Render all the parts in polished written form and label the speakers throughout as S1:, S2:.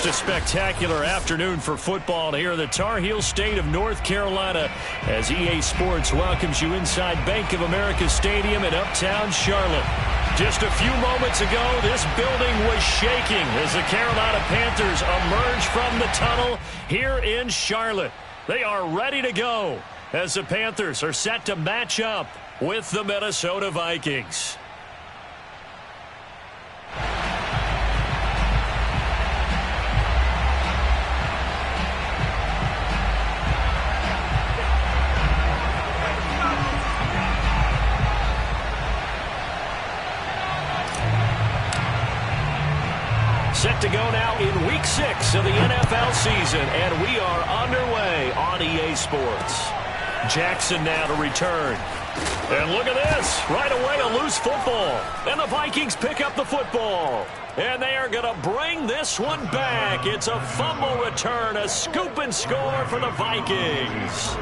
S1: Just a spectacular afternoon for football here in the Tar Heel state of North Carolina as EA Sports welcomes you inside Bank of America Stadium in uptown Charlotte. Just a few moments ago, this building was shaking as the Carolina Panthers emerge from the tunnel here in Charlotte. They are ready to go as the Panthers are set to match up with the Minnesota Vikings. Set to go now in Week 6 of the NFL season, and we are underway on EA Sports. Jackson now to return. And look at this. Right away, a loose football. And the Vikings pick up the football. And they are going to bring this one back. It's a fumble return, a scoop and score for the Vikings.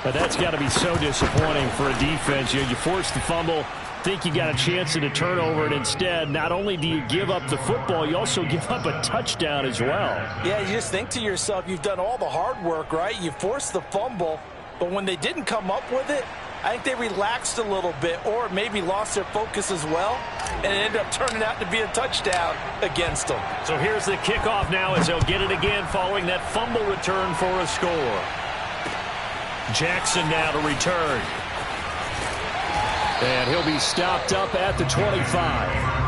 S1: But that's got to be so disappointing for a defense. You force the fumble, think you got a chance at a turnover, and instead, not only do you give up the football, you also give up a touchdown as well.
S2: Yeah, you just think to yourself, you've done all the hard work, right? You forced the fumble, but when they didn't come up with it, I think they relaxed a little bit or maybe lost their focus as well, and it ended up turning out to be a touchdown against them.
S1: So here's the kickoff now as they'll get it again following that fumble return for a score. Jackson now to return. And he'll be stopped up at the 25.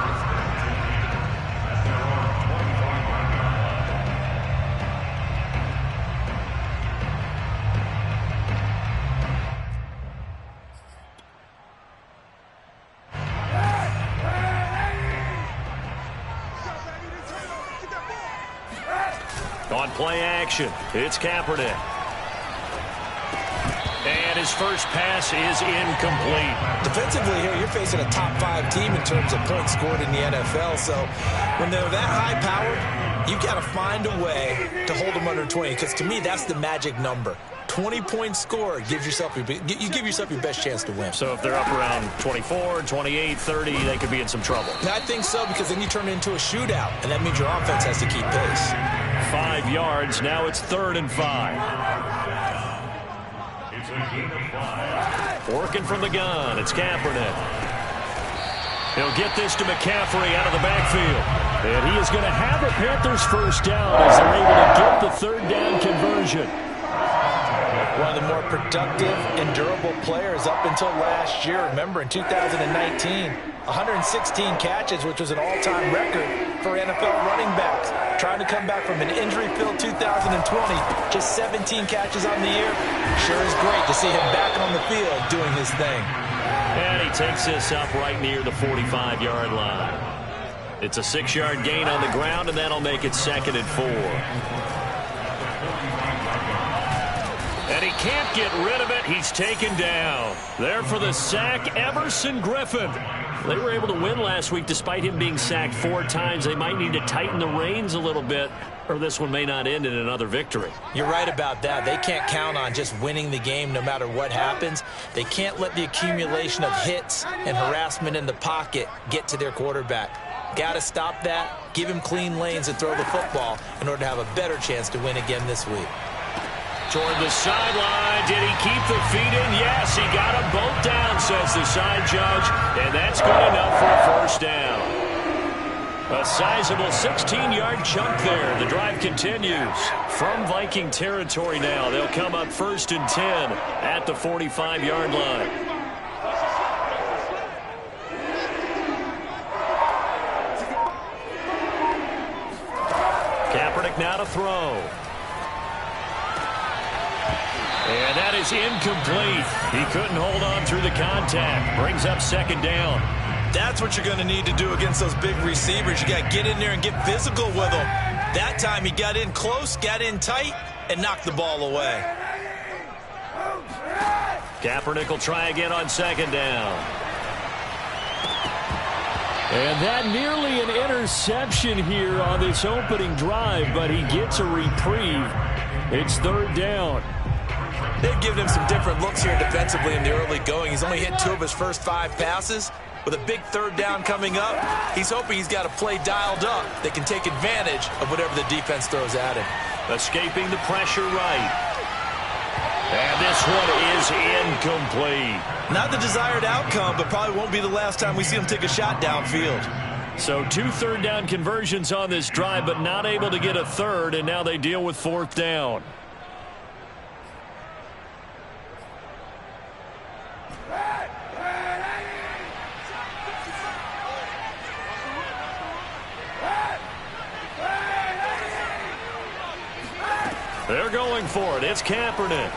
S1: On play action, it's Kaepernick. And his first pass is incomplete.
S2: Defensively here, you're facing a top 5 team in terms of points scored in the NFL. So when they're that high-powered, you've got to find a way to hold them under 20. Because to me, that's the magic number. 20 points scored gives yourself you give yourself your best chance to win.
S1: So if they're up around 24, 28, 30, they could be in some trouble.
S2: I think so, because then you turn it into a shootout, and that means your offense has to keep pace.
S1: 5 yards. Now it's 3rd and 5. Working from the gun, it's Kaepernick. He'll get this to McCaffrey out of the backfield. And he is going to have a Panthers first down as they're able to get the 3rd down conversion.
S2: One of the more productive and durable players up until last year. Remember, in 2019, 116 catches, which was an all-time record for NFL running backs. Trying to come back from an injury-filled 2020, just 17 catches on the year. Sure is great to see him back on the field doing his thing.
S1: And he takes this up right near the 45-yard line. It's a 6-yard gain on the ground, and that'll make it 2nd and 4. And he can't get rid of it. He's taken down. There for the sack, Everson Griffin. They were able to win last week despite him being sacked 4 times. They might need to tighten the reins a little bit, or this one may not end in another victory.
S2: You're right about that. They can't count on just winning the game no matter what happens. They can't let the accumulation of hits and harassment in the pocket get to their quarterback. Got to stop that, give him clean lanes and throw the football in order to have a better chance to win again this week.
S1: Toward the sideline. Did he keep the feet in? Yes, he got them both down, says the side judge. And that's good enough for a first down. A sizable 16-yard chunk there. The drive continues from Viking territory now. They'll come up 1st and 10 at the 45-yard line. Kaepernick now to throw. And that is incomplete. He couldn't hold on through the contact. Brings up 2nd down.
S2: That's what you're going to need to do against those big receivers. You got to get in there and get physical with them. That time he got in close, got in tight, and knocked the ball away.
S1: Kaepernick will try again on 2nd down. And that nearly an interception here on this opening drive, but he gets a reprieve. It's 3rd down.
S2: They've given him some different looks here defensively in the early going. He's only hit 2 of his first 5 passes. With a big third down coming up, he's hoping he's got a play dialed up that can take advantage of whatever the defense throws at him.
S1: Escaping the pressure right. And this one is incomplete.
S2: Not the desired outcome, but probably won't be the last time we see him take a shot downfield.
S1: So 2 third-down conversions on this drive, but not able to get a third, and now they deal with 4th down. They're going for it. It's Kaepernick.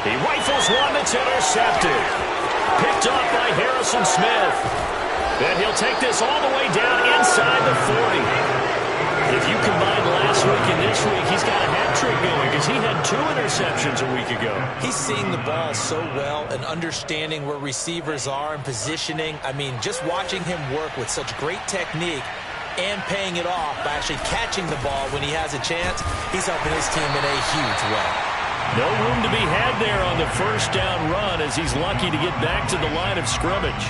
S1: He rifles one that's intercepted. Picked off by Harrison Smith. And he'll take this all the way down inside the 40. If you combine last week and this week, he's got a hat trick going because he had 2 interceptions a week ago.
S2: He's seeing the ball so well and understanding where receivers are and positioning. I mean, just watching him work with such great technique and paying it off by actually catching the ball when he has a chance, he's helping his team in a huge way.
S1: No room to be had there on the first down run as he's lucky to get back to the line of scrimmage.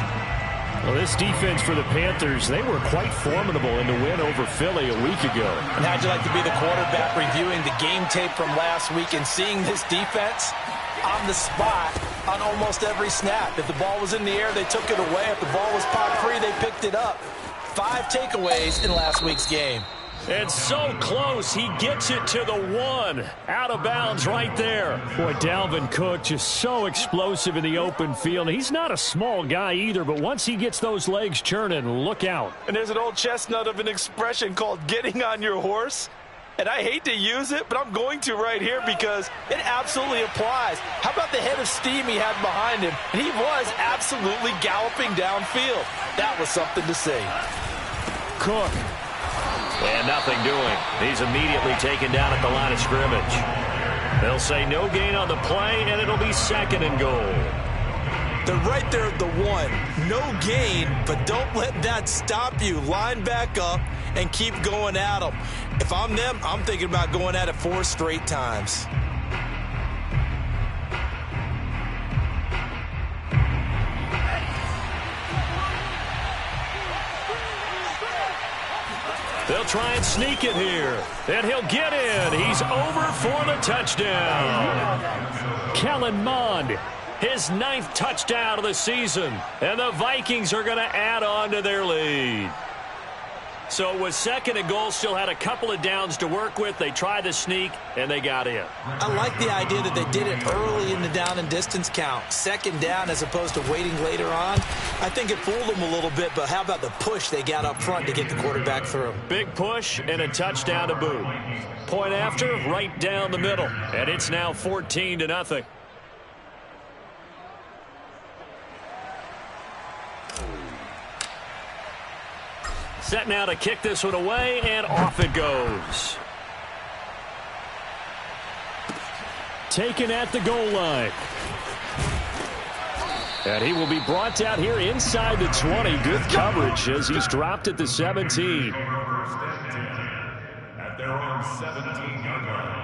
S1: Well, this defense for the Panthers, they were quite formidable in the win over Philly a week ago.
S2: And how'd you like to be the quarterback reviewing the game tape from last week and seeing this defense on the spot on almost every snap? If the ball was in the air, they took it away. If the ball was popped free, they picked it up. 5 takeaways in last week's game.
S1: It's so close. He gets it to the 1. Out of bounds right there. Boy, Dalvin Cook just so explosive in the open field. He's not a small guy either, but once he gets those legs churning, look out.
S2: And there's an old chestnut of an expression called getting on your horse. And I hate to use it, but I'm going to right here because it absolutely applies. How about the head of steam he had behind him? And he was absolutely galloping downfield. That was something to see.
S1: Cook. And nothing doing. He's immediately taken down at the line of scrimmage. They'll say no gain on the play, and it'll be 2nd and goal.
S2: They're right there at the 1. No gain, but don't let that stop you. Line back up and keep going at them. If I'm them, I'm thinking about going at it 4 straight times.
S1: They'll try and sneak it here. And he'll get in. He's over for the touchdown. Kellen Mond, his 9th touchdown of the season. And the Vikings are going to add on to their lead. So it was 2nd and goal, still had a couple of downs to work with. They tried to sneak, and they got in.
S2: I like the idea that they did it early in the down and distance count. 2nd down as opposed to waiting later on. I think it fooled them a little bit, but how about the push they got up front to get the quarterback through?
S1: Big push and a touchdown to boot. Point after, right down the middle. And it's now 14-0. Set now to kick this one away, and off it goes. Taken at the goal line. And he will be brought down here inside the 20. Good coverage as he's dropped at the 17.
S3: At their own 17-yard line.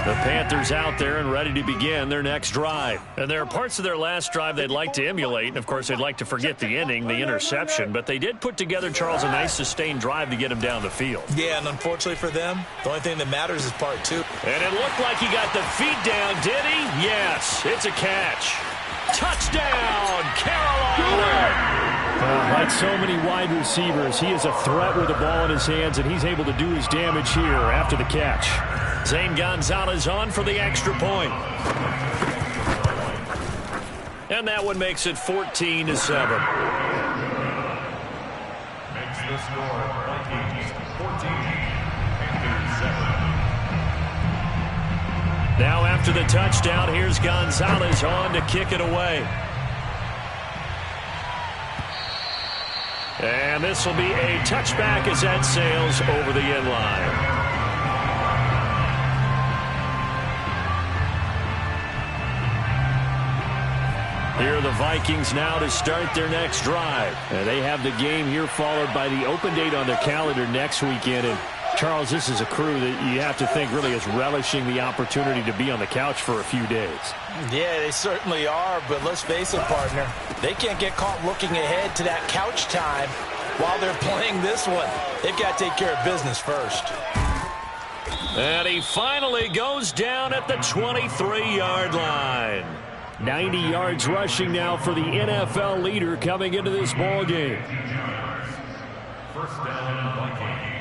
S1: The Panthers out there and ready to begin their next drive. And there are parts of their last drive they'd like to emulate. And, of course, they'd like to forget the inning, the interception. But they did put together, Charles, a nice sustained drive to get him down the field.
S2: Yeah, and unfortunately for them, the only thing that matters is part 2.
S1: And it looked like he got the feet down, did he? Yes, it's a catch. Touchdown, Carolina! Like so many wide receivers, he is a threat with the ball in his hands, and he's able to do his damage here after the catch. Zane Gonzalez on for the extra point. And that one makes it 14-7.
S3: Makes the score Vikings 14, Panthers 7.
S1: Now after the touchdown, here's Gonzalez on to kick it away. And this will be a touchback as that sails over the end line. Here are the Vikings now to start their next drive. And they have the game here followed by the open date on their calendar next weekend. And Charles, this is a crew that you have to think really is relishing the opportunity to be on the couch for a few days.
S2: Yeah, they certainly are, but let's face it, partner. They can't get caught looking ahead to that couch time while they're playing this one. They've got to take care of business first.
S1: And he finally goes down at the 23-yard line. 90 yards rushing now for the NFL leader coming into this ball game.
S3: First down, Vikings.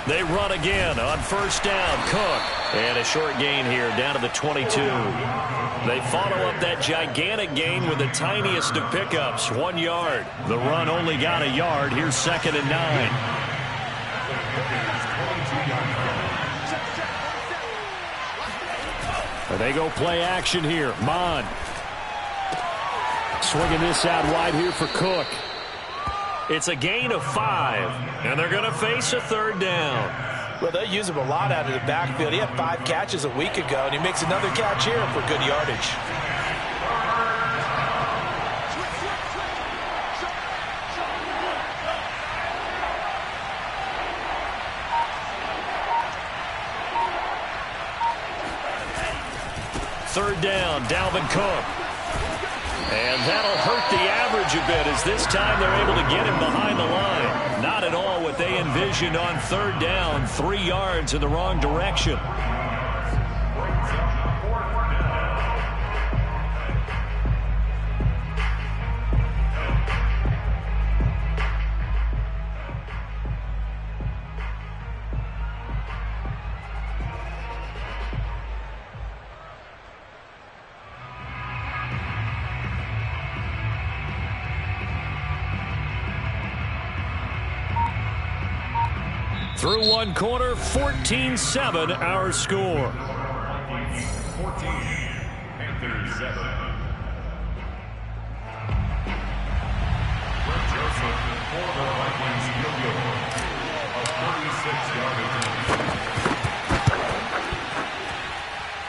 S1: They run again on first down. Cook. And a short gain here down to the 22. They follow up that gigantic gain with the tiniest of pickups, 1 yard. The run only got a yard. Here's 2nd and 9. They go play action here. Mon. Swinging this out wide here for Cook. It's a gain of 5, and they're going to face a 3rd down.
S2: Well, they use him a lot out of the backfield. He had 5 catches a week ago, and he makes another catch here for good yardage.
S1: Third down, Dalvin Cook. And that'll hurt the average a bit as this time they're able to get him behind the line. Not at all what they envisioned on 3rd down. 3 yards in the wrong direction. Through one quarter, 14-7 our score.
S3: 14, Panthers 7. Joseph for the Vikings field goal. A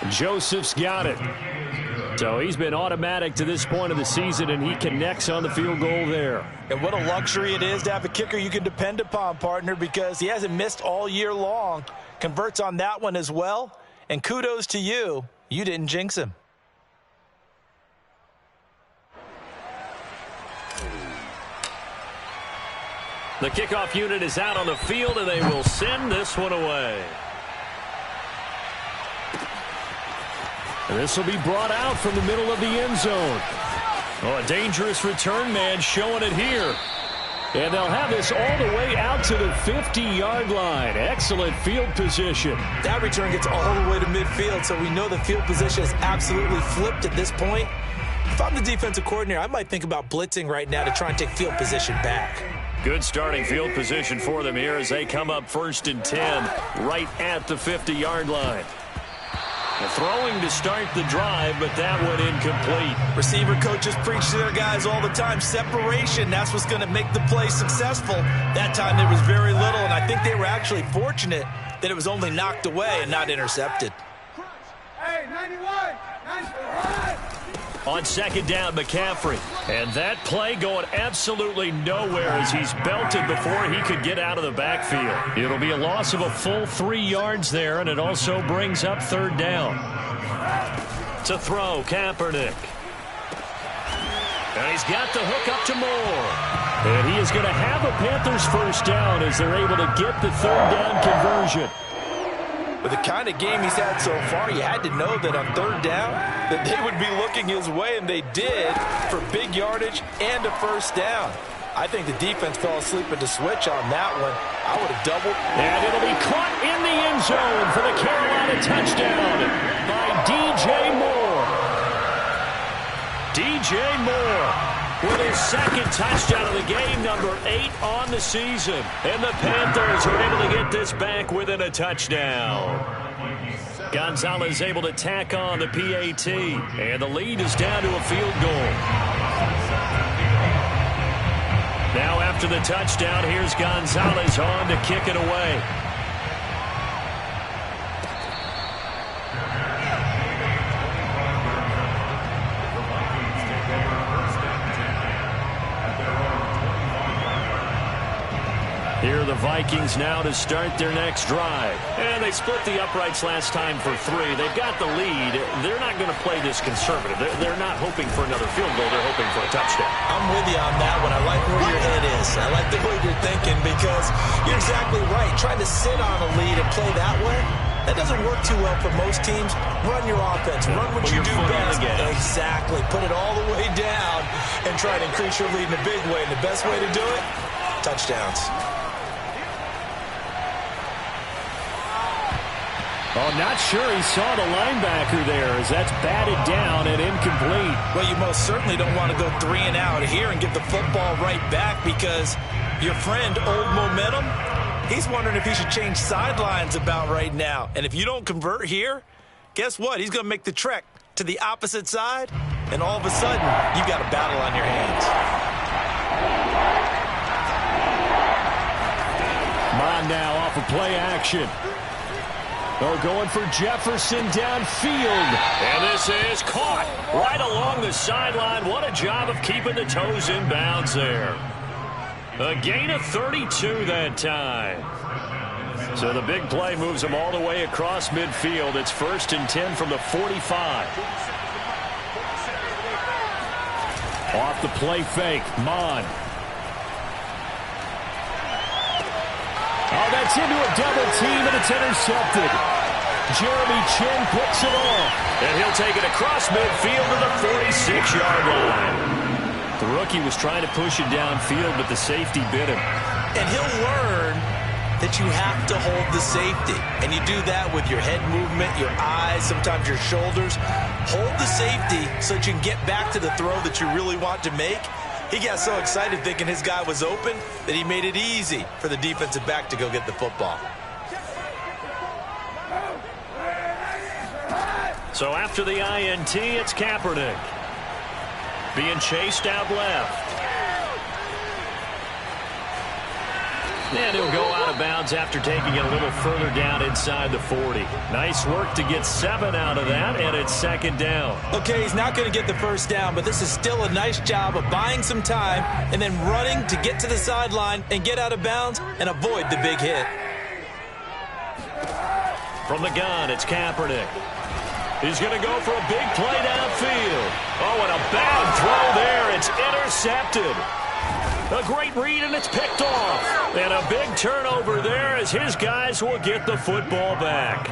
S3: 36-yard.
S1: Joseph's got it. So he's been automatic to this point of the season, and he connects on the field goal there.
S2: And what a luxury it is to have a kicker you can depend upon, partner, because he hasn't missed all year long. Converts on that one as well. And kudos to you. You didn't jinx him.
S1: The kickoff unit is out on the field, and they will send this one away. And this will be brought out from the middle of the end zone. Oh, a dangerous return man showing it here. And they'll have this all the way out to the 50-yard line. Excellent field position.
S2: That return gets all the way to midfield, so we know the field position is absolutely flipped at this point. If I'm the defensive coordinator, I might think about blitzing right now to try and take field position back.
S1: Good starting field position for them here as they come up 1st and 10 right at the 50-yard line. Throwing to start the drive, but that one incomplete.
S2: Receiver coaches preach to their guys all the time. Separation, that's what's going to make the play successful. That time there was very little, and I think they were actually fortunate that it was only knocked away and not intercepted.
S4: Hey, 91! 91!
S1: On 2nd down, McCaffrey. And that play going absolutely nowhere as he's belted before he could get out of the backfield. It'll be a loss of a full 3 yards there, and it also brings up 3rd down. To throw, Kaepernick. And he's got the hook up to Moore. And he is going to have a Panthers 1st down as they're able to get the 3rd down conversion.
S2: With the kind of game he's had so far, you had to know that on 3rd down that they would be looking his way, and they did for big yardage and a 1st down. I think the defense fell asleep at the switch on that one. I would have doubled.
S1: And it'll be caught in the end zone for the Carolina touchdown by D.J. Moore. D.J. Moore with his 2nd touchdown of the game, number 8 on the season. And the Panthers are able to get this back within a touchdown. Gonzalez able to tack on the PAT, and the lead is down to a field goal. Now after the touchdown, here's Gonzalez on to kick it away. Here are the Vikings now to start their next drive. And they split the uprights last time for 3. They've got the lead. They're not going to play this conservative. They're not hoping for another field goal. They're hoping for a touchdown.
S2: I'm with you on that one. I like where your head is. I like the way you're thinking because you're exactly right. Trying to sit on a lead and play that way, that doesn't work too well for most teams. Run your offense. Run what you do best. Exactly. Put it all the way down and try to increase your lead in a big way. And the best way to do it, touchdowns.
S1: Oh, not sure he saw the linebacker there as that's batted down and incomplete.
S2: Well, you most certainly don't want to go 3 and out here and give the football right back because your friend, Old Momentum, he's wondering if he should change sidelines about right now. And if you don't convert here, guess what? He's going to make the trek to the opposite side, and all of a sudden, you've got a battle on your hands.
S1: Mon now off of play action. Oh, going for Jefferson downfield. And this is caught right along the sideline. What a job of keeping the toes in bounds there. A gain of 32 that time. So the big play moves them all the way across midfield. It's 1st and 10 from the 45. Off the play fake, Mon. Oh, that's into a double team, and it's intercepted. Jeremy Chin picks it off. And he'll take it across midfield to the 46-yard line. The rookie was trying to push it downfield, but the safety bit him.
S2: And he'll learn that you have to hold the safety. And you do that with your head movement, your eyes, sometimes your shoulders. Hold the safety so that you can get back to the throw that you really want to make. He got so excited thinking his guy was open that he made it easy for the defensive back to go get the football.
S1: So after the INT, it's Kaepernick. Being chased out left. And he'll go out of bounds after taking it a little further down inside the 40. Nice work to get 7 out of that, and it's 2nd down.
S2: Okay, he's not going to get the first down, but this is still a nice job of buying some time and then running to get to the sideline and get out of bounds and avoid the big hit.
S1: From the gun, it's Kaepernick. He's going to go for a big play downfield. Oh, and a bad throw there. It's intercepted. A great read, and it's picked off. And a big turnover there as his guys will get the football back.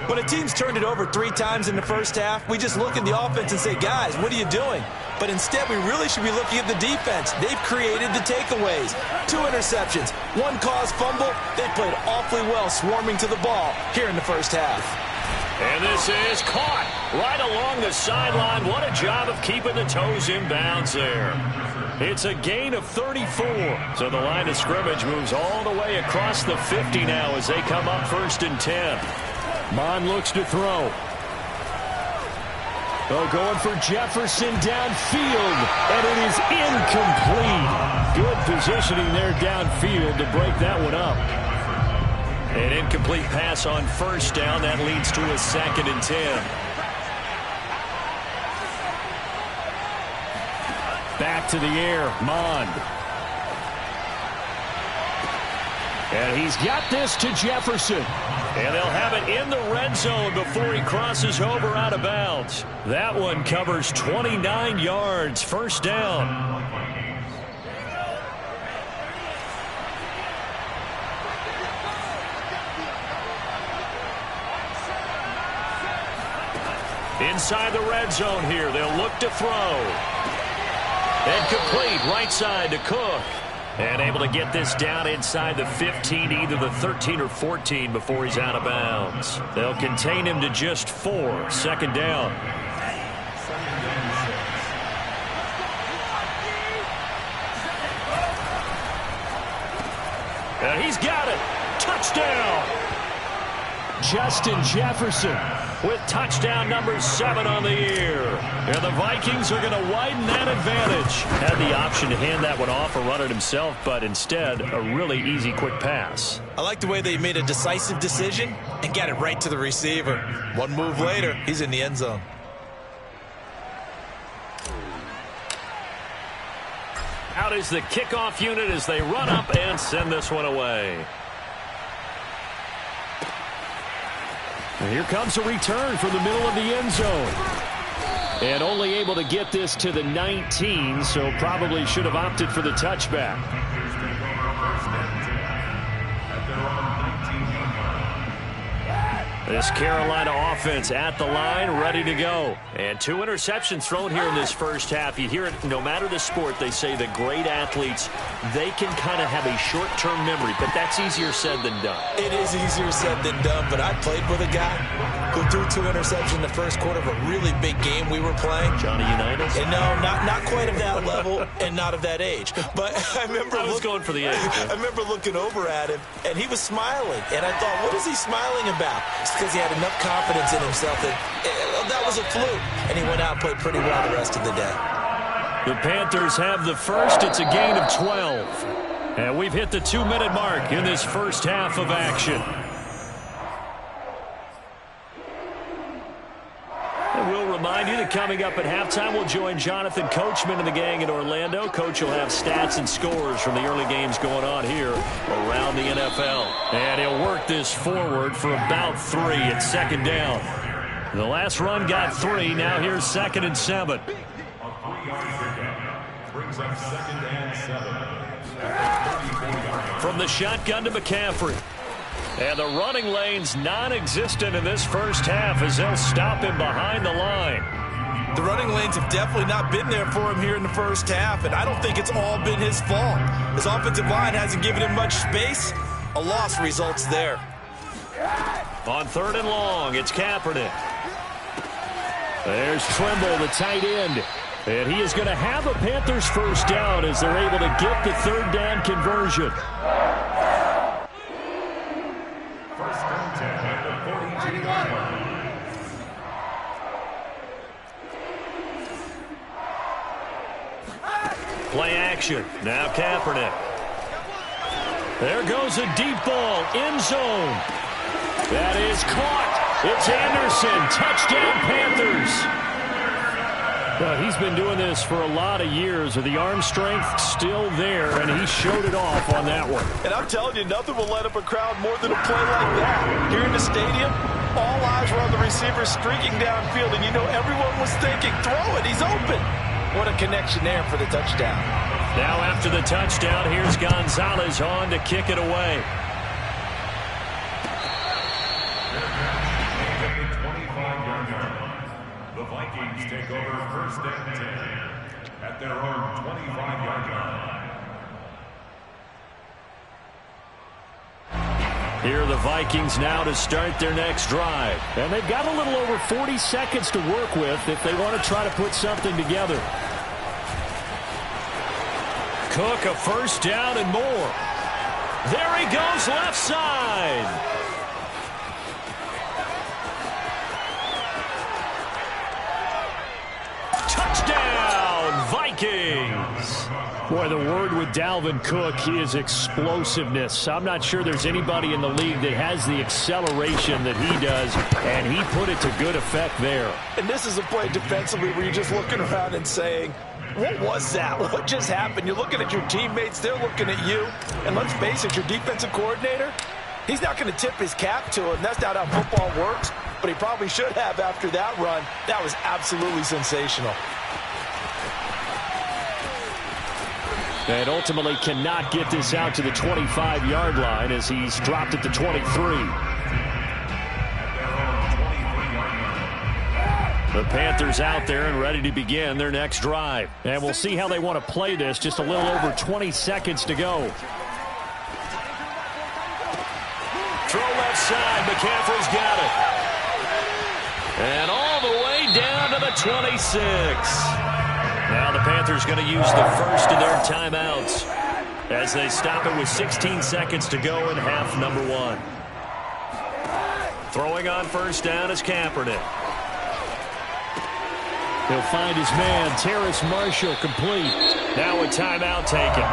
S2: When a team's turned it over 3 times in the first half, we just look at the offense and say, guys, what are you doing? But instead, we really should be looking at the defense. They've created the takeaways. 2 interceptions, 1 caused fumble. They played awfully well swarming to the ball here in the first half.
S1: And this is caught right along the sideline. What a job of keeping the toes in bounds there. It's a gain of 34. So the line of scrimmage moves all the way across the 50 now as they come up 1st and 10. Mon looks to throw. Oh, going for Jefferson downfield, and it is incomplete. Good positioning there downfield to break that one up. An incomplete pass on 1st down. That leads to a 2nd and 10. Back to the air, Mond. And he's got this to Jefferson. And they'll have it in the red zone before he crosses over out of bounds. That one covers 29 yards, 1st down. Inside the red zone here, they'll look to throw. And complete right side to Cook. And able to get this down inside the 15, either the 13 or 14 before he's out of bounds. They'll contain him to just 4, 2nd down. And he's got it. Touchdown. Justin Jefferson with touchdown number 7 on the year. And the Vikings are going to widen that advantage. Had the option to hand that one off or run it himself, but instead a really easy quick pass.
S2: I like the way they made a decisive decision and got it right to the receiver. One move later, he's in the end zone.
S1: Out is the kickoff unit as they run up and send this one away. And here comes a return from the middle of the end zone. And only able to get this to the 19, so probably should have opted for the touchback. This Carolina offense at the line, ready to go. And 2 interceptions thrown here in this first half. You hear it no matter the sport. They say the great athletes, they can kind of have a short-term memory, but that's easier said than done.
S2: It is easier said than done, but I played with a guy who threw 2 interceptions in the first quarter of a really big game we were playing.
S1: Johnny Unitas?
S2: And no, not quite of that level and not of that age. But I remember
S1: I was going for the age.
S2: I remember looking over at him, and he was smiling. And I thought, what is he smiling about? It's because he had enough confidence in himself that was a fluke. And he went out and played pretty well the rest of the day.
S1: The Panthers have the first. It's a gain of 12. And we've hit the 2-minute mark in this first half of action. And we'll remind you that coming up at halftime, we'll join Jonathan Coachman and the gang in Orlando. Coach will have stats and scores from the early games going on here around the NFL. And he'll work this forward for about 3 at second down. The last run got 3. Now here's 2nd and 7.
S3: Brings up 2nd and 7.
S1: From the shotgun to McCaffrey. And the running lane's non-existent in this first half as they'll stop him behind the line.
S2: The running lanes have definitely not been there for him here in the first half, and I don't think it's all been his fault. His offensive line hasn't given him much space. A loss results there.
S1: On 3rd and long, it's Kaepernick. There's Trimble, the tight end. And he is going to have a Panthers first down as they're able to get the 3rd down conversion.
S3: First and 10 at the 42-yard line.
S1: Play action. Now Kaepernick. There goes a deep ball. End zone. That is caught. It's Anderson. Touchdown Panthers. Well, he's been doing this for a lot of years with the arm strength still there, and he showed it off on that one.
S2: And I'm telling you, nothing will light up a crowd more than a play like that. Here in the stadium, all eyes were on the receiver streaking downfield, and you know everyone was thinking, throw it, he's open. What a connection there for the touchdown.
S1: Now after the touchdown, here's Gonzalez on to kick it away.
S3: The Vikings take over 1st and 10 at their own 25-yard line.
S1: Here are the Vikings now to start their next drive. And they've got a little over 40 seconds to work with if they want to try to put something together. Cook, a first down and more. There he goes, left side. Touchdown, Vikings. Boy, the word with Dalvin Cook is explosiveness. I'm not sure there's anybody in the league that has the acceleration that he does, and he put it to good effect there.
S2: And this is a play defensively where you're just looking around and saying, what was that? What just happened? You're looking at your teammates. They're looking at you. And let's face it, your defensive coordinator, he's not going to tip his cap to him. That's not how football works. But he probably should have after that run. That was absolutely sensational.
S1: And ultimately cannot get this out to the 25-yard line as he's dropped it to 23. The Panthers out there and ready to begin their next drive. And we'll see how they want to play this. Just a little over 20 seconds to go. Throw left side. McCaffrey's got it. And all the way down to the 26. Now the Panthers going to use the first of their timeouts as they stop it with 16 seconds to go in half number 1. Throwing on first down is Kaepernick. He'll find his man, Terrace Marshall, complete. Now a timeout taken.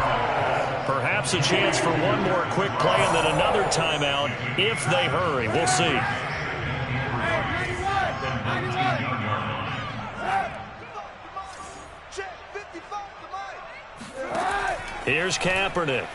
S1: Perhaps a chance for one more quick play and then another timeout if they hurry. We'll see. Here's Kaepernick.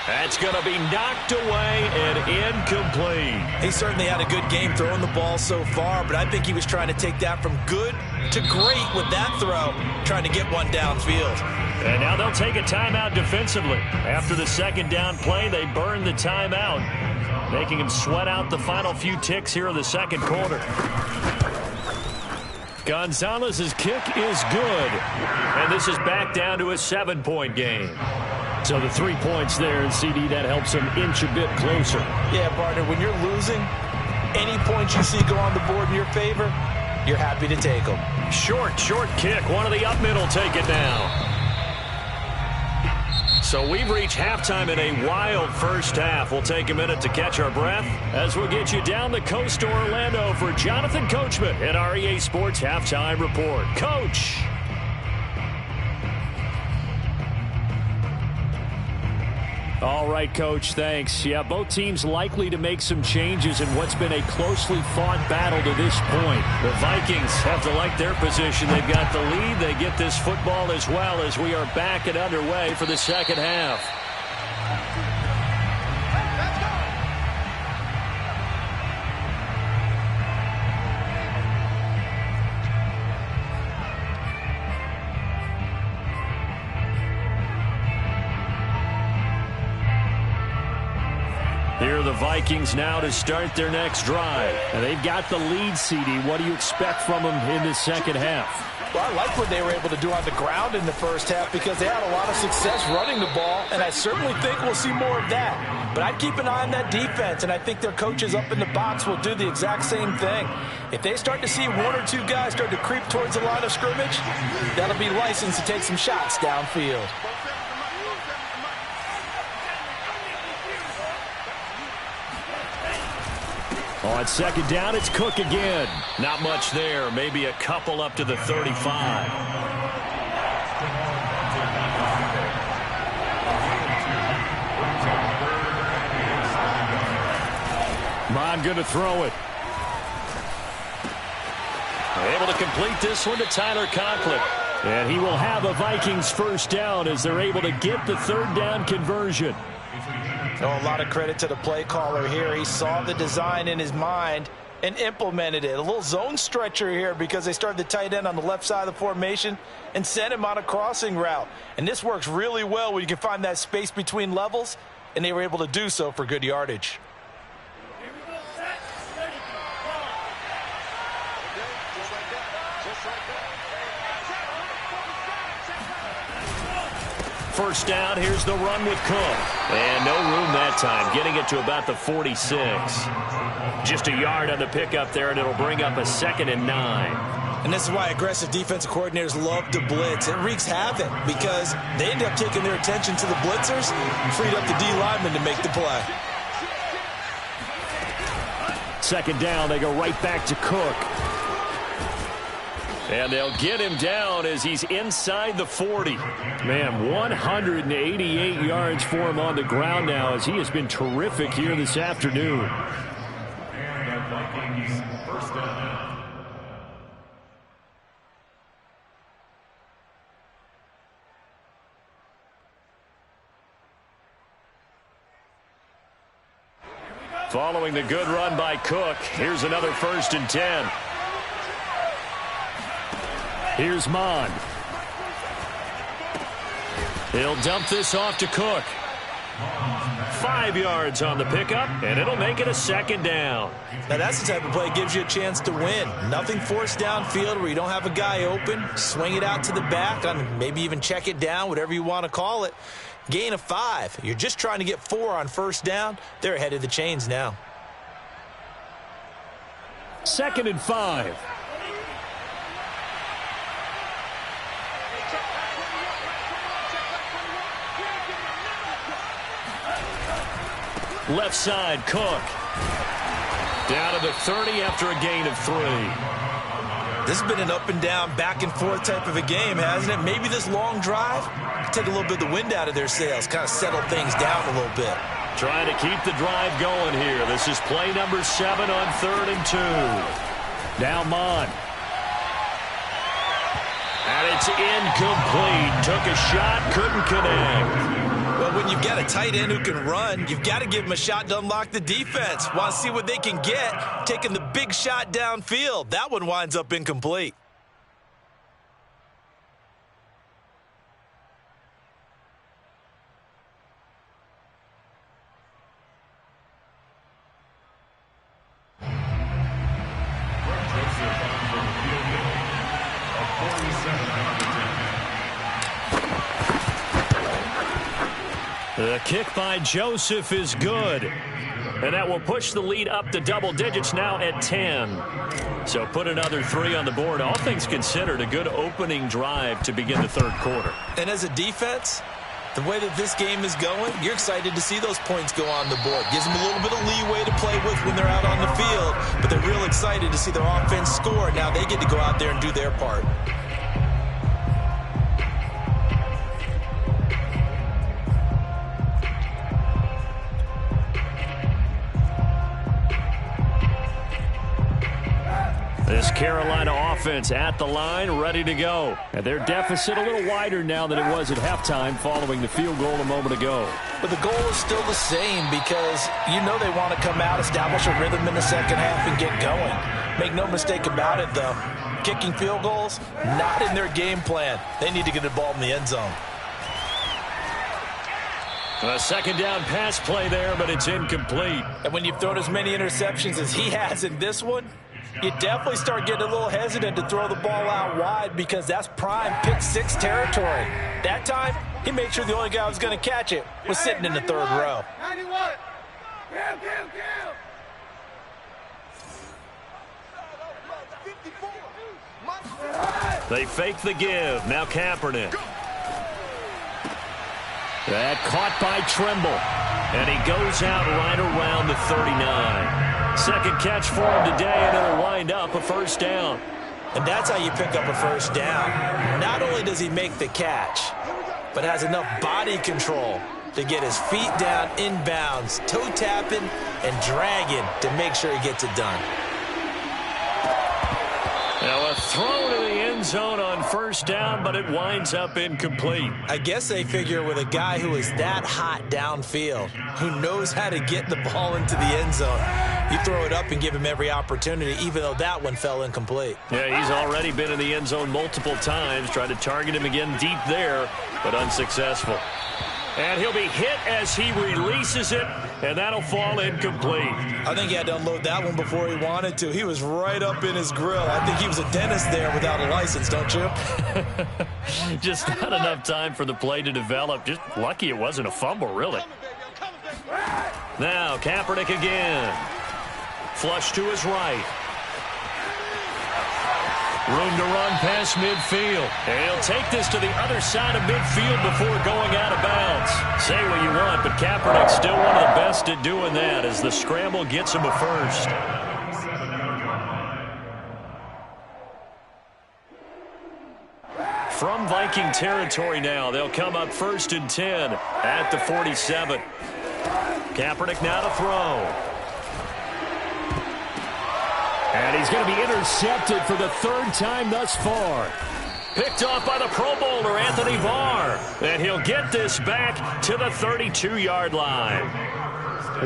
S1: That's going to be knocked away and incomplete.
S2: He certainly had a good game throwing the ball so far, but I think he was trying to take that from good to great with that throw, trying to get one downfield.
S1: And now they'll take a timeout defensively. After the second down play, they burn the timeout, making him sweat out the final few ticks here in the second quarter. Gonzalez's kick is good. And this is back down to a 7-point game. So the 3 points there, and CD, that helps him inch a bit closer.
S2: Yeah, partner, when you're losing, any points you see go on the board in your favor, you're happy to take them.
S1: Short kick. One of the up middle take it now. So we've reached halftime in a wild first half. We'll take a minute to catch our breath as we'll get you down the coast to Orlando for Jonathan Coachman at our EA Sports Halftime Report. Coach. All right, Coach, thanks. Yeah, both teams likely to make some changes in what's been a closely fought battle to this point. The Vikings have to like their position. They've got the lead. They get this football as well as we are back and underway for the second half. Here are the Vikings now to start their next drive. And they've got the lead, CD. What do you expect from them in the second half?
S2: Well, I like what they were able to do on the ground in the first half because they had a lot of success running the ball, and I certainly think we'll see more of that. But I'd keep an eye on that defense, and I think their coaches up in the box will do the exact same thing. If they start to see one or two guys start to creep towards the line of scrimmage, that'll be licensed to take some shots downfield.
S1: On second down, it's Cook again. Not much there. Maybe a couple up to the 35. Mon going to throw it. Able to complete this one to Tyler Conklin. And he will have a Vikings first down as they're able to get the third down conversion.
S2: Oh, a lot of credit to the play caller here. He saw the design in his mind and implemented it. A little zone stretcher here because they started the tight end on the left side of the formation and sent him on a crossing route. And this works really well when you can find that space between levels, and they were able to do so for good yardage.
S1: First down, here's the run with Cook. And no room that time, getting it to about the 46. Just a yard on the pickup there, and it'll bring up a 2nd and 9.
S2: And this is why aggressive defensive coordinators love to blitz. It wreaks havoc because they end up taking their attention to the blitzers and freed up the D lineman to make the play.
S1: Second down, they go right back to Cook. And they'll get him down as he's inside the 40. Man, 188 yards for him on the ground now as he has been terrific here this afternoon.
S3: And the Vikings first down.
S1: Following the good run by Cook, here's another 1st and 10. Here's Mon. He'll dump this off to Cook. 5 yards on the pickup, and it'll make it a 2nd down.
S2: Now that's the type of play that gives you a chance to win. Nothing forced downfield where you don't have a guy open. Swing it out to the back, and maybe even check it down, whatever you want to call it. Gain of 5. You're just trying to get 4 on first down. They're ahead of the chains now.
S1: 2nd and 5. Left side, Cook. Down to the 30 after a gain of 3.
S2: This has been an up and down, back and forth type of a game, hasn't it? Maybe this long drive could take a little bit of the wind out of their sails, kind of settle things down a little bit.
S1: Trying to keep the drive going here. This is play number 7 on 3rd and 2. Now Mon. And it's incomplete. Took a shot, couldn't connect.
S2: Well, when you've got a tight end who can run, you've got to give him a shot to unlock the defense. Want to see what they can get, taking the big shot downfield. That one winds up incomplete.
S1: The kick by Joseph is good. And that will push the lead up to double digits now at 10. So put another 3 on the board. All things considered, a good opening drive to begin the 3rd quarter.
S2: And as a defense, the way that this game is going, you're excited to see those points go on the board. Gives them a little bit of leeway to play with when they're out on the field. But they're real excited to see their offense score. Now they get to go out there and do their part.
S1: This Carolina offense at the line, ready to go. And their deficit a little wider now than it was at halftime following the field goal a moment ago.
S2: But the goal is still the same because you know they want to come out, establish a rhythm in the second half, and get going. Make no mistake about it, though. Kicking field goals, not in their game plan. They need to get the ball in the end zone.
S1: A second down pass play there, but it's incomplete.
S2: And when you've thrown as many interceptions as he has in this one, you definitely start getting a little hesitant to throw the ball out wide because that's prime pick 6 territory. That time, he made sure the only guy who was going to catch it was sitting in the 3rd row.
S4: 91.
S1: They fake the give. Now Kaepernick. That caught by Trimble. And he goes out right around the 39. Second catch for him today, and it'll wind up a first down.
S2: And that's how you pick up a first down. Not only does he make the catch, but has enough body control to get his feet down inbounds, toe tapping and dragging to make sure he gets it done.
S1: Now a throw to the end zone on first down, but it winds up incomplete.
S2: I guess they figure with a guy who is that hot downfield, who knows how to get the ball into the end zone, you throw it up and give him every opportunity, even though that one fell incomplete.
S1: Yeah, he's already been in the end zone multiple times, tried to target him again deep there, but unsuccessful. And he'll be hit as he releases it, and that'll fall incomplete.
S2: I think he had to unload that one before he wanted to. He was right up in his grill. I think he was a dentist there without a license, don't you?
S1: Just not enough time for the play to develop. Just lucky it wasn't a fumble, really. Now, Kaepernick again. Flush to his right. Room to run past midfield. And he'll take this to the other side of midfield before going out of bounds. Say what you want, but Kaepernick's still one of the best at doing that as the scramble gets him a first. From Viking territory now, they'll come up 1st and 10 at the 47. Kaepernick now to throw. And he's going to be intercepted for the 3rd time thus far. Picked off by the Pro Bowler, Anthony Barr. And he'll get this back to the 32-yard line.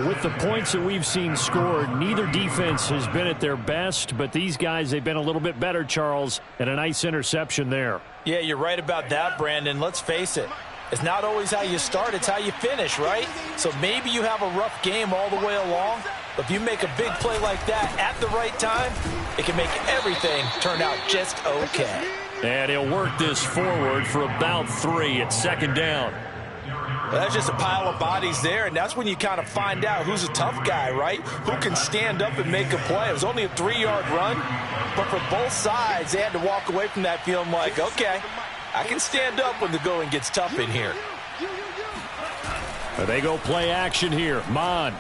S1: With the points that we've seen scored, neither defense has been at their best, but these guys, they've been a little bit better, Charles, and a nice interception there.
S2: Yeah, you're right about that, Brandon. Let's face it. It's not always how you start, it's how you finish, right? So maybe you have a rough game all the way along, but if you make a big play like that at the right time, it can make everything turn out just okay.
S1: And he'll work this forward for about 3 at 2nd down.
S2: Well, that's just a pile of bodies there, and that's when you kind of find out who's a tough guy, right? Who can stand up and make a play. It was only a 3-yard run, but for both sides, they had to walk away from that feeling like, okay, I can stand up when the going gets tough in here.
S1: They go play action here. Mon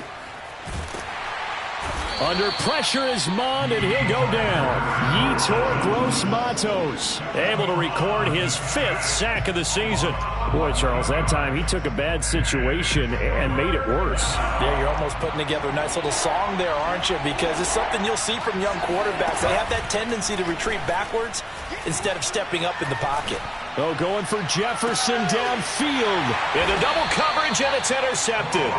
S1: Under pressure is Mond, and he'll go down. Yetur Gross-Matos able to record his 5th sack of the season. Boy, Charles, that time he took a bad situation and made it worse.
S2: Yeah, you're almost putting together a nice little song there, aren't you? Because it's something you'll see from young quarterbacks. They have that tendency to retreat backwards instead of stepping up in the pocket.
S1: Oh, going for Jefferson downfield. Into double coverage, and it's intercepted.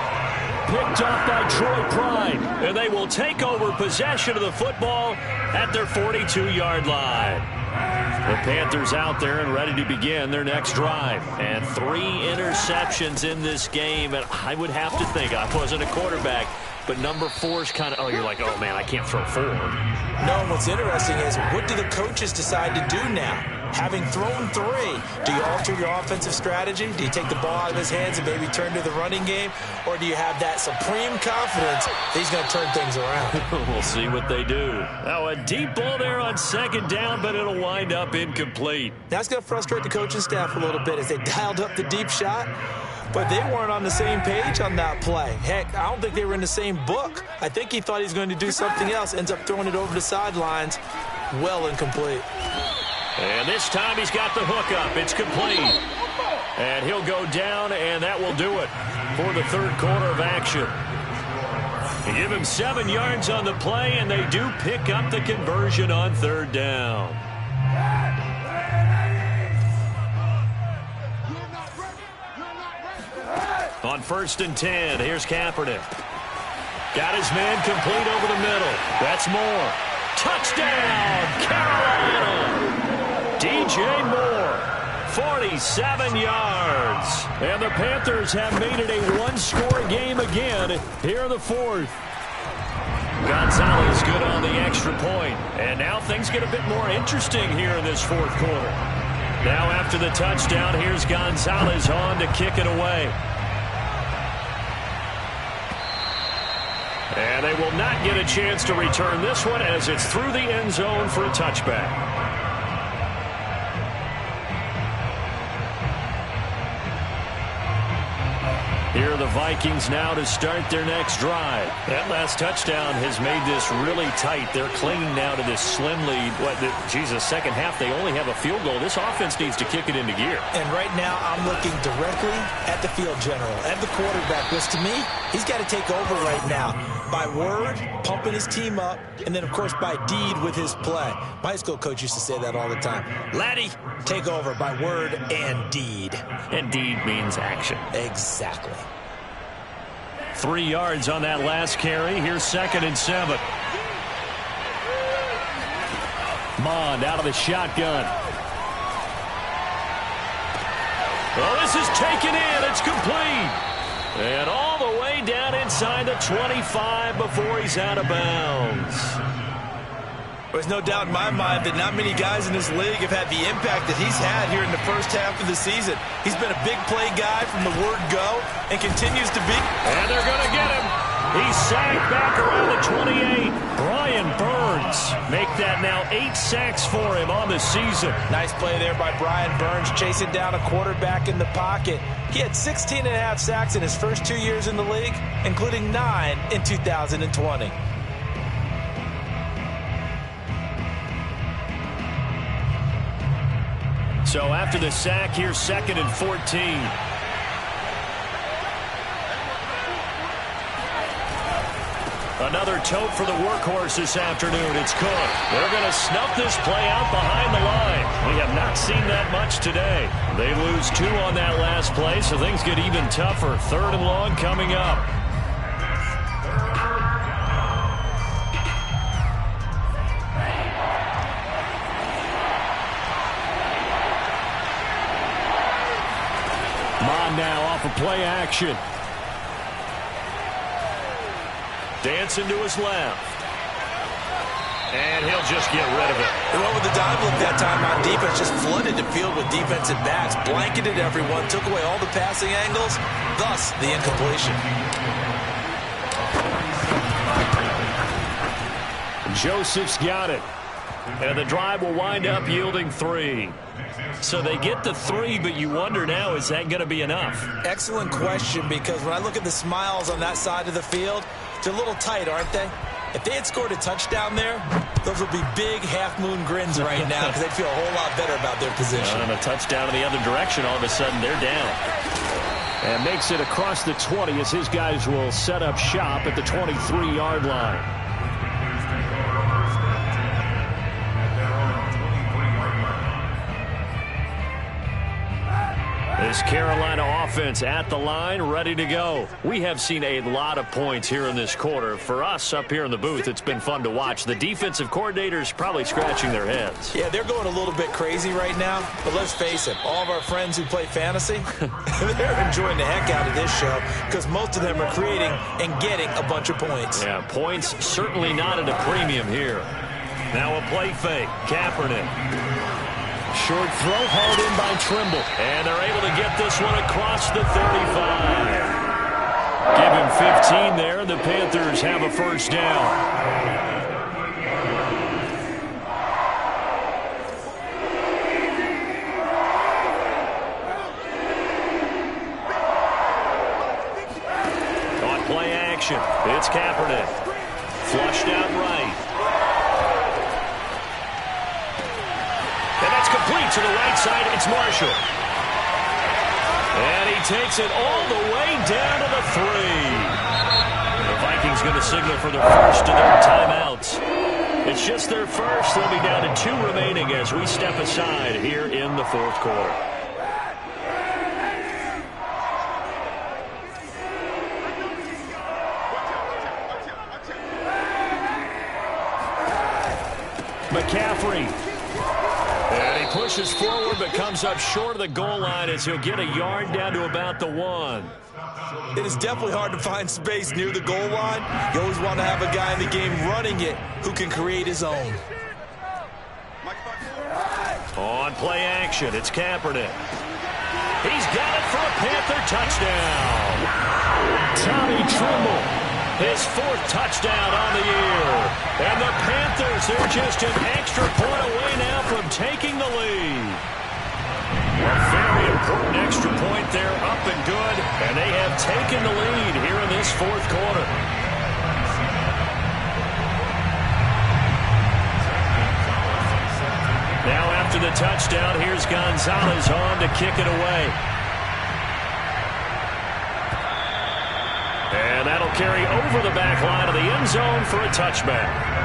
S1: Picked off by Troy Pride, and they will take over possession of the football at their 42-yard line. The Panthers out there and ready to begin their next drive. And 3 interceptions in this game, and I would have to think, I wasn't a quarterback, but number 4 is kind of, oh, you're like, oh, man, I can't throw 4.
S2: No, what's interesting is, what do the coaches decide to do now? Having thrown 3, do you alter your offensive strategy? Do you take the ball out of his hands and maybe turn to the running game? Or do you have that supreme confidence that he's going to turn things around?
S1: We'll see what they do. Now, a deep ball there on 2nd down, but it'll wind up incomplete.
S2: That's going to frustrate the coaching staff a little bit as they dialed up the deep shot. But they weren't on the same page on that play. Heck, I don't think they were in the same book. I think he thought he was going to do something else. Ends up throwing it over the sidelines. Well incomplete.
S1: And this time he's got the hook up. It's complete. And he'll go down, and that will do it for the 3rd quarter of action. They give him 7 yards on the play, and they do pick up the conversion on 3rd down. On 1st and 10, here's Kaepernick. Got his man complete over the middle. That's Moore. Touchdown, Carolina! DJ Moore, 47 yards. And the Panthers have made it a 1-score game again here in the 4th. Gonzalez good on the extra point. And now things get a bit more interesting here in this 4th quarter. Now after the touchdown, here's Gonzalez on to kick it away. And they will not get a chance to return this one as it's through the end zone for a touchback. Here are the Vikings now to start their next drive. That last touchdown has made this really tight. They're clinging now to this slim lead. Second half, they only have a field goal. This offense needs to kick it into gear.
S2: And right now, I'm looking directly at the field general, at the quarterback, because to me, he's got to take over right now. By word, pumping his team up, and then, of course, by deed with his play. My high school coach used to say that all the time. Laddie, take over by word and deed.
S1: And deed means action.
S2: Exactly.
S1: 3 yards on that last carry. Here's 2nd and 7. Mond out of the shotgun. Well, this is taken in. It's complete. And all the way down inside the 25 before he's out of bounds.
S2: There's no doubt in my mind that not many guys in this league have had the impact that he's had here in the first half of the season. He's been a big play guy from the word go and continues to be.
S1: And they're going to get him. He's sacked back around the 28. Brian Burns make that now 8 sacks for him on the season. Nice play there by Brian Burns, chasing down a quarterback in the pocket. He had 16.5 sacks in his first 2 years in the league, including 9 in 2020. So after the sack, here's 2nd and 14. Another tote for the workhorse this afternoon. It's Cook. They're going to snuff this play out behind the line. We have not seen that much today. They lose 2 on that last play, so things get even tougher. 3rd and long coming up. Mond now off of play action. Dancing to his left. And he'll just get rid of it.
S2: They went with the dive look that time on defense. Just flooded the field with defensive backs. Blanketed everyone. Took away all the passing angles. Thus, the incompletion.
S1: Joseph's got it. And the drive will wind up yielding 3. So they get the 3, but you wonder now, is that going to be enough?
S2: Excellent question, because when I look at the smiles on that side of the field, they're a little tight, aren't they? If they had scored a touchdown there, those would be big half-moon grins right now because they'd feel a whole lot better about their position.
S1: And a touchdown in the other direction, all of a sudden they're down. And makes it across the 20 as his guys will set up shop at the 23-yard line. This Carolina offense at the line, ready to go. We have seen a lot of points here in this quarter. For us up here in the booth, it's been fun to watch. The defensive coordinators probably scratching their heads.
S2: Yeah, they're going a little bit crazy right now. But let's face it, all of our friends who play fantasy, they're enjoying the heck out of this show because most of them are creating and getting a bunch of points.
S1: Yeah, points certainly not at a premium here. Now a play fake. Kaepernick. Short throw hauled in by Trimble. And they're able to get this one across the 35. Give him 15 there. The Panthers have a first down. On play action, it's Kaepernick. Flushed out right. And that's complete to the right side. It's Marshall. And he takes it all the way down to the 3. The Vikings going to signal for their first of their timeouts. It's just their first. They'll be down to 2 remaining as we step aside here in the fourth quarter. McCaffrey. And he pushes forward but comes up short of the goal line as he'll get a yard down to about the 1.
S2: It is definitely hard to find space near the goal line. You always want to have a guy in the game running it who can create his own.
S1: On play action, it's Kaepernick. He's got it for a Panther touchdown. Tommy Trimble. His 4th touchdown on the year. And the Panthers, they're just an extra point away now from taking the lead. A very important extra point there, up and good. And they have taken the lead here in this fourth quarter. Now after the touchdown, here's Gonzalez on to kick it away. And that'll carry over the back line of the end zone for a touchback.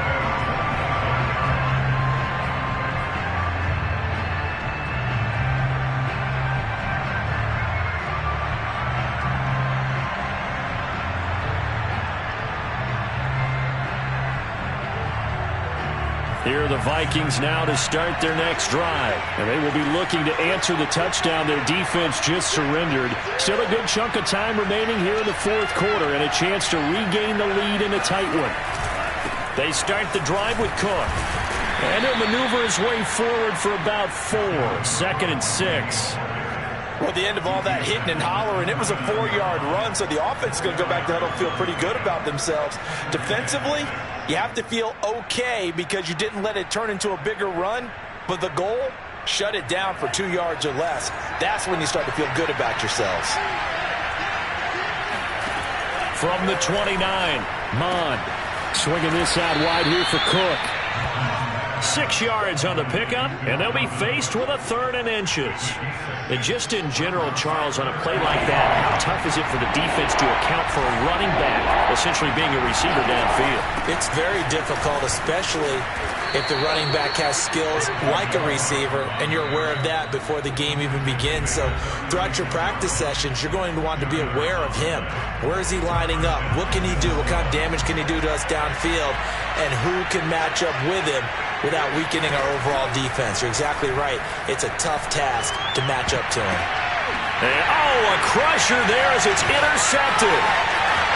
S1: Here are the Vikings now to start their next drive. And they will be looking to answer the touchdown their defense just surrendered. Still a good chunk of time remaining here in the fourth quarter and a chance to regain the lead in a tight one. They start the drive with Cook. And he'll maneuver his way forward for about 4. 2nd and 6.
S2: Well, at the end of all that hitting and hollering, it was a 4-yard run, so the offense is going to go back to huddle and feel pretty good about themselves. Defensively, you have to feel okay because you didn't let it turn into a bigger run, but the goal, shut it down for 2 yards or less. That's when you start to feel good about yourselves.
S1: From the 29, Mond swinging this out wide here for Cook. 6 yards on the pickup, and they'll be faced with a 3rd and inches. And just in general, Charles, on a play like that, how tough is it for the defense to account for a running back essentially being a receiver downfield?
S2: It's very difficult, especially if the running back has skills like a receiver, and you're aware of that before the game even begins. So throughout your practice sessions, you're going to want to be aware of him. Where is he lining up? What can he do? What kind of damage can he do to us downfield? And who can match up with him without weakening our overall defense? You're exactly right. It's a tough task to match up to him.
S1: And, a crusher there as it's intercepted.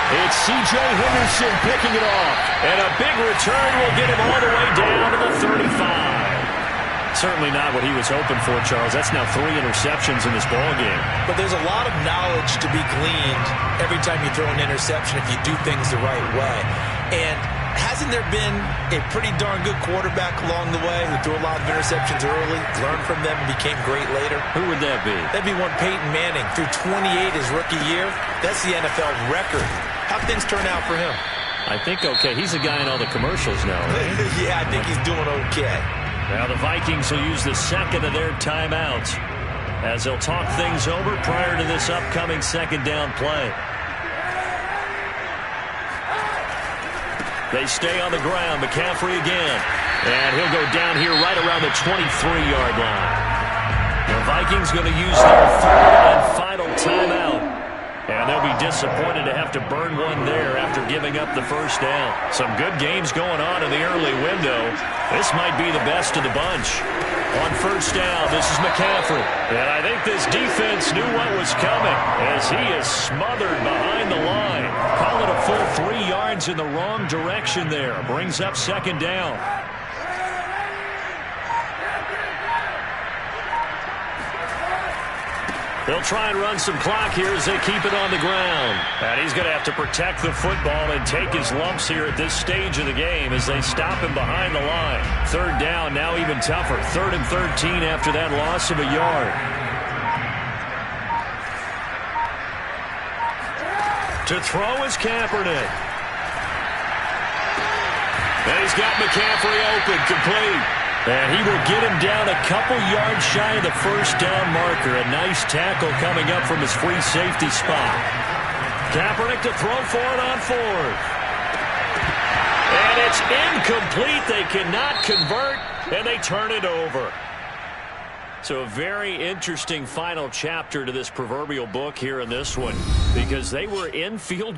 S1: It's C.J. Henderson picking it off. And a big return will get him all the way down to the 35. Certainly not what he was hoping for, Charles. That's now 3 interceptions in this ballgame.
S2: But there's a lot of knowledge to be gleaned every time you throw an interception if you do things the right way. And hasn't there been a pretty darn good quarterback along the way who threw a lot of interceptions early, learned from them, and became great later?
S1: Who would that be?
S2: That'd be one Peyton Manning. Threw 28 his rookie year. That's the NFL record. How'd things turn out for him?
S1: I think okay. He's a guy in all the commercials now, right?
S2: Yeah, I think he's doing okay.
S1: Now the Vikings will use the second of their timeouts as they'll talk things over prior to this upcoming second down play. They stay on the ground. McCaffrey again. And he'll go down here right around the 23-yard line. The Vikings going to use their third and final timeout. And they'll be disappointed to have to burn one there after giving up the first down. Some good games going on in the early window. This might be the best of the bunch. On first down, this is McCaffrey. And I think this defense knew what was coming as he is smothered behind the line. Call it a full 3 yards in the wrong direction there. Brings up second down. They'll try and run some clock here as they keep it on the ground. And he's going to have to protect the football and take his lumps here at this stage of the game as they stop him behind the line. Third down, now even tougher. 3rd and 13 after that loss of a yard. To throw is Kaepernick. And he's got McCaffrey open, complete. And he will get him down a couple yards shy of the first down marker. A nice tackle coming up from his free safety spot. Kaepernick to throw for it on 4th. And it's incomplete. They cannot convert, and they turn it over. So a very interesting final chapter to this proverbial book here in this one, because they were in field